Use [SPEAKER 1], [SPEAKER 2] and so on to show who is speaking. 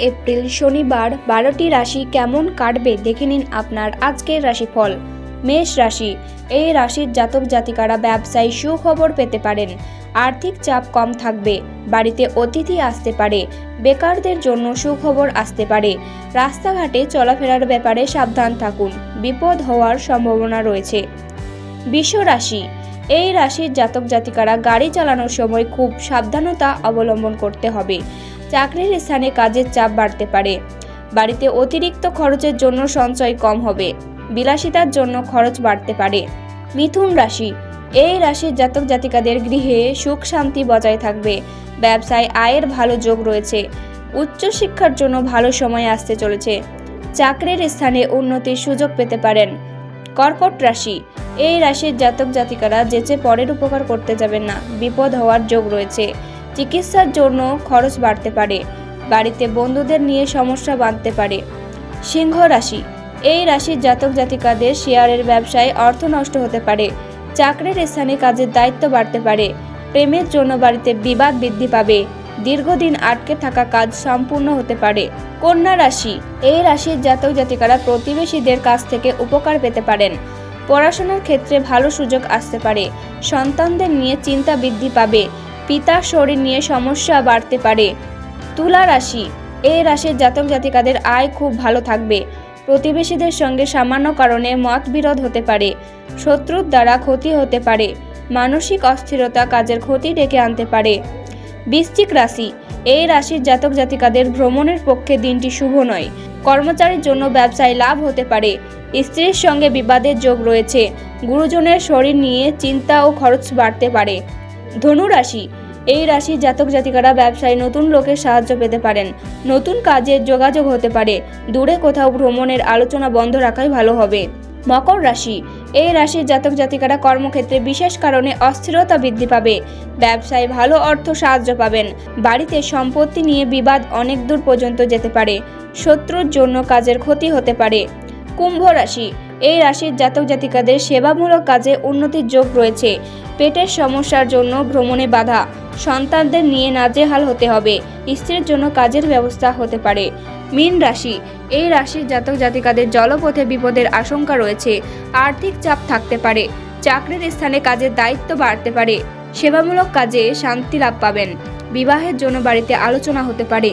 [SPEAKER 1] April শনিবার 12টি রাশি কেমন কাটবে দেখে নিন আপনার আজকের রাশিফল। মেষ রাশি, এই রাশির জাতক জাতিকারা ব্যবসায় সুখবর পেতে পারেন। আর্থিক চাপ কম থাকবে। বাড়িতে অতিথি আসতে পারে। বেকারদের জন্য সুখবর আসতে পারে। রাস্তাঘাটে চলাফেরার ব্যাপারে সাবধান থাকুন, বিপদ হওয়ার সম্ভাবনা রয়েছে। বৃষ রাশি, এই রাশির জাতক জাতিকারা গাড়ি চালানোর সময় খুব সাবধানতা অবলম্বন করতে হবে। চাকরির স্থানে কাজের চাপ বাড়তে পারে। বাড়িতে অতিরিক্ত খরচের জন্য সঞ্চয় কম হবে। বিলাসিতার জন্য খরচ বাড়তে পারে। মিথুন রাশি, এই রাশির জাতক জাতিকাদের গৃহে সুখ শান্তি বজায় থাকবে। ব্যবসায় আয়ের ভালো যোগ রয়েছে। উচ্চশিক্ষার জন্য ভালো সময় আসতে চলেছে। চাকরির স্থানে উন্নতির সুযোগ পেতে পারেন। কর্কট রাশি, এই রাশির জাতক জাতিকারা যেচে পরের উপকার করতে যাবেন না, বিপদ হওয়ার যোগ রয়েছে। চিকিৎসার জন্য খরচ বাড়তে পারে। বাড়িতে বন্ধুদের নিয়ে সমস্যা বাঁধতে পারে। সিংহ রাশি, এই রাশির জাতক জাতিকাদের শেয়ারের ব্যবসায় অর্থ নষ্ট হতে পারে। চাকরির স্থানে কাজের দায়িত্ব বাড়তে পারে। প্রেমের জন্য বাড়িতে বিবাদ বৃদ্ধি পাবে। দীর্ঘদিন আটকে থাকা কাজ সম্পূর্ণ হতে পারে। কন্যা রাশি, এই রাশির জাতক জাতিকারা প্রতিবেশীদের কাছ থেকে উপকার পেতে পারেন। পড়াশোনার ক্ষেত্রে ভালো সুযোগ আসতে পারে। সন্তানদের নিয়ে চিন্তা বৃদ্ধি পাবে। পিতার শরীর নিয়ে সমস্যা বাড়তে পারে। তুলা রাশি, এই রাশির জাতক জাতিকাদের আয় খুব ভালো থাকবে। প্রতিবেশীদের সঙ্গে সামান্য কারণে মতবিরোধ হতে পারে। শত্রুর দ্বারা ক্ষতি হতে পারে। মানসিক অস্থিরতা কাজের ক্ষতি ডেকে আনতে পারে। বৃশ্চিক রাশি, এই রাশির জাতক জাতিকাদের ভ্রমণের পক্ষে দিনটি শুভ নয়। কর্মচারীর জন্য ব্যবসায় লাভ হতে পারে। স্ত্রীর সঙ্গে বিবাদের যোগ রয়েছে। গুরুজনের শরীর নিয়ে চিন্তা ও খরচ বাড়তে পারে। ধনু রাশি, এই রাশির জাতক জাতিকারা ব্যবসায় নতুন লোকের সাহায্য পেতে পারেন। নতুন কাজের যোগাযোগ হতে পারে। দূরে কোথাও ভ্রমণের আলোচনা বন্ধ রাখাই ভালো হবে। মকর রাশি, এই রাশির জাতক জাতিকারা কর্মক্ষেত্রে বিশেষ কারণে অস্থিরতা বৃদ্ধি পাবে। ব্যবসায় ভালো অর্থ সাহায্য পাবেন। বাড়িতে সম্পত্তি নিয়ে বিবাদ অনেক দূর পর্যন্ত যেতে পারে। শত্রুর জন্য কাজের ক্ষতি হতে পারে। কুম্ভ রাশি, এই রাশির জাতক জাতিকাদের সেবামূলক কাজে উন্নতির যোগ রয়েছে। পেটের সমস্যার জন্য ভ্রমণে বাধা। সন্তানদের নিয়ে নাজেহাল হতে হবে। স্ত্রীর জন্য কাজের ব্যবস্থা হতে পারে। মীন রাশি, এই রাশির জাতক জাতিকাদের জলপথে বিপদের আশঙ্কা রয়েছে। আর্থিক চাপ থাকতে পারে। চাকরির স্থানে কাজের দায়িত্ব বাড়তে পারে। সেবামূলক কাজে শান্তি লাভ পাবেন। বিবাহের জন্য বাড়িতে আলোচনা হতে পারে।